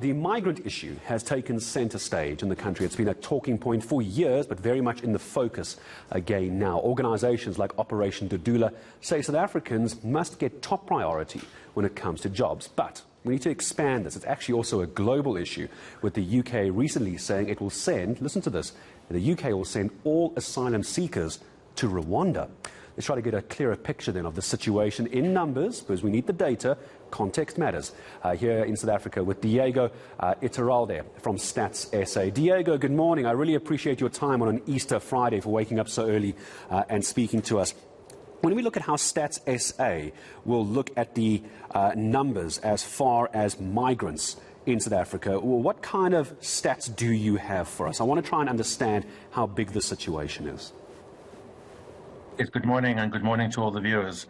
the migrant issue has taken centre stage in the country. It's been a talking point for years, but very much in the focus again now. Organisations like Operation Dudula say South Africans must get top priority when it comes to jobs. But we need to expand this. It's actually also a global issue, with the UK recently saying it will send, listen to this, the UK will send all asylum seekers to Rwanda. Let's try to get a clearer picture then of the situation in numbers, because we need the data. Context matters. Here in South Africa with Diego Iturralde from Stats SA. Diego, good morning. I really appreciate your time on an Easter Friday for waking up so early and speaking to us. When we look at how Stats SA will look at the numbers as far as migrants in South Africa, what kind of stats do you have for us? I want to try and understand how big the situation is. Yes, good morning, and good morning to all the viewers.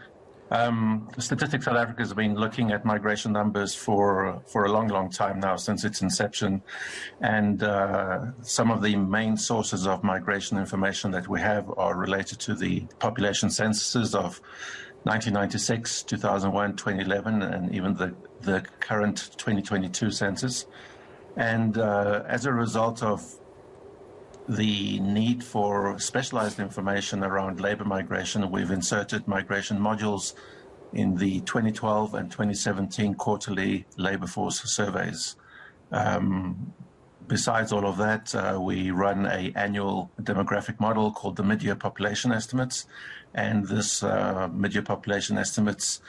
Statistics South Africa has been looking at migration numbers for a long time now, since its inception. And some of the main sources of migration information that we have are related to the population censuses of 1996, 2001, 2011, and even the current 2022 census. And as a result of the need for specialized information around labor migration, we've inserted migration modules in the 2012 and 2017 quarterly labor force surveys. Besides all of that, we run an annual demographic model called the mid-year population estimates, and this mid-year population estimates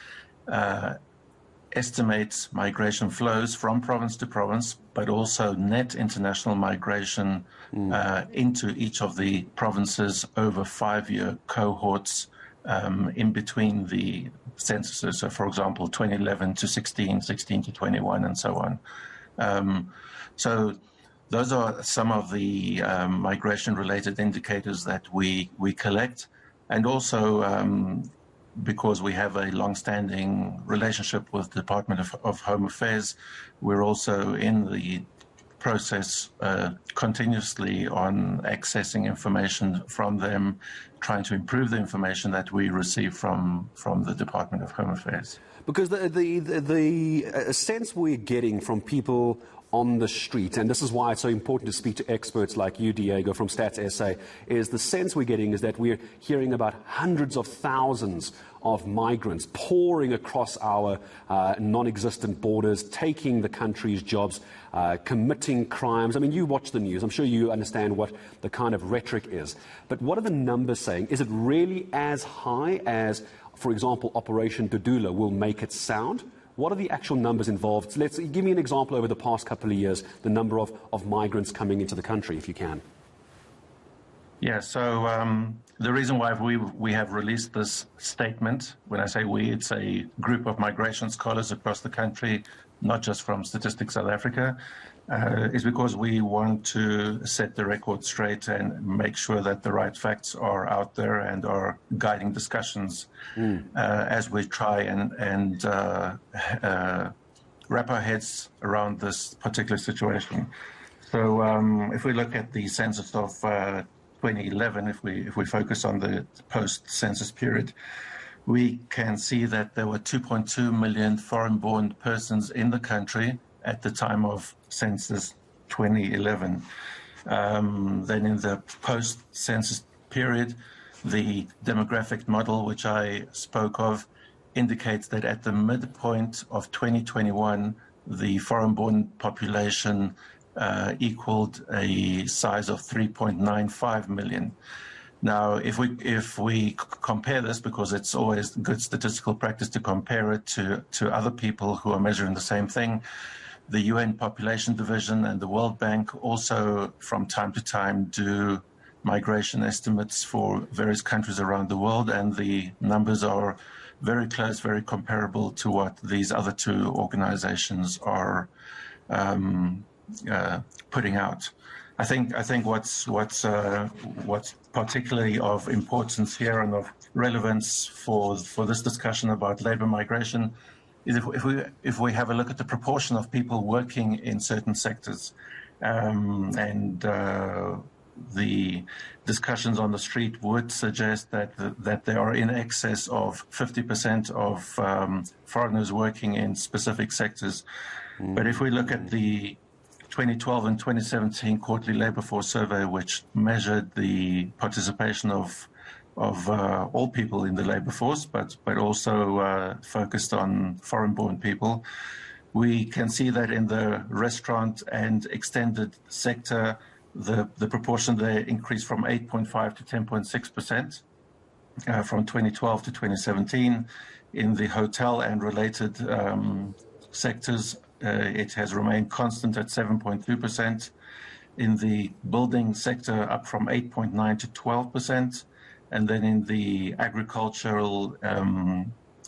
estimates migration flows from province to province, but also net international migration into each of the provinces over 5-year cohorts in between the censuses. So, for example, 2011 to 16, 16 to 21, and so on. So those are some of the migration-related indicators that we collect, and also because we have a long-standing relationship with the Department of Home Affairs, we're also in the process continuously on accessing information from them, trying to improve the information that we receive from the Department of Home Affairs. Because the sense we're getting from people on the street, and this is why it's so important to speak to experts like you, Diego, from Stats SA, is the sense we're getting is that we're hearing about hundreds of thousands of migrants pouring across our non-existent borders, taking the country's jobs, committing crimes. I mean, you watch the news. I'm sure you understand what the kind of rhetoric is. But what are the numbers saying? Is it really as high as, for example, Operation Dudula will make it sound? What are the actual numbers involved? Let's give me an example over the past couple of years, the number of migrants coming into the country, if you can. Yeah, so the reason why we have released this statement, when I say we, it's a group of migration scholars across the country, not just from Statistics South Africa, is because we want to set the record straight and make sure that the right facts are out there and are guiding discussions as we try and wrap our heads around this particular situation. So if we look at the census of 2011, if we focus on the post-census period, we can see that there were 2.2 million foreign-born persons in the country at the time of census 2011. Then in the post-census period, the demographic model, which I spoke of, indicates that at the midpoint of 2021, the foreign-born population equaled a size of 3.95 million. Now, if we compare this, because it's always good statistical practice to compare it to other people who are measuring the same thing, the UN Population Division and the World Bank also from time to time do migration estimates for various countries around the world, and the numbers are very close, very comparable to what these other two organizations are putting out. I think what's particularly of importance here and of relevance for this discussion about labor migration is if we have a look at the proportion of people working in certain sectors, and the discussions on the street would suggest that there are in excess of 50% of foreigners working in specific sectors. But if we look at the 2012 and 2017 quarterly labor force survey, which measured the participation of all people in the labor force, but also focused on foreign-born people, we can see that in the restaurant and extended sector, the proportion there increased from 8.5 to 10.6% from 2012 to 2017. In the hotel and related sectors, it has remained constant at 7.2%. In the building sector, up from 8.9 to 12%. And then in the agricultural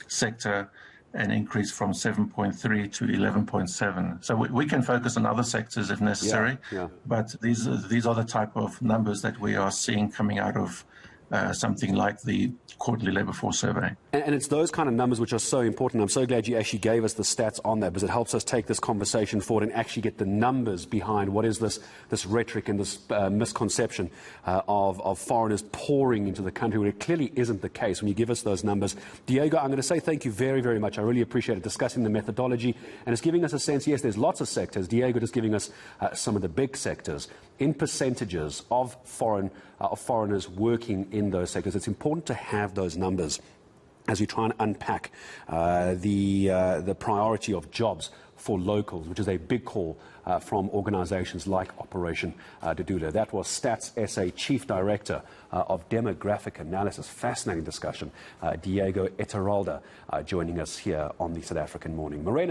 sector, an increase from 7.3 to 11.7. So we can focus on other sectors if necessary, but these are the type of numbers that we are seeing coming out of something like the quarterly labor force survey. And it's those kind of numbers which are so important. I'm so glad you actually gave us the stats on that, because it helps us take this conversation forward and actually get the numbers behind what is this rhetoric and this misconception of foreigners pouring into the country, when it clearly isn't the case when you give us those numbers. Diego, I'm going to say thank you very, very much. I really appreciate it, discussing the methodology, and it's giving us a sense. Yes, there's lots of sectors. Diego just giving us some of the big sectors in percentages of foreigners working in those sectors. It's important to have those numbers as we try and unpack the priority of jobs for locals, which is a big call from organizations like Operation Dudula. That was Stats SA Chief Director of Demographic Analysis. Fascinating discussion. Diego Eteralda joining us here on the South African Morning. Morena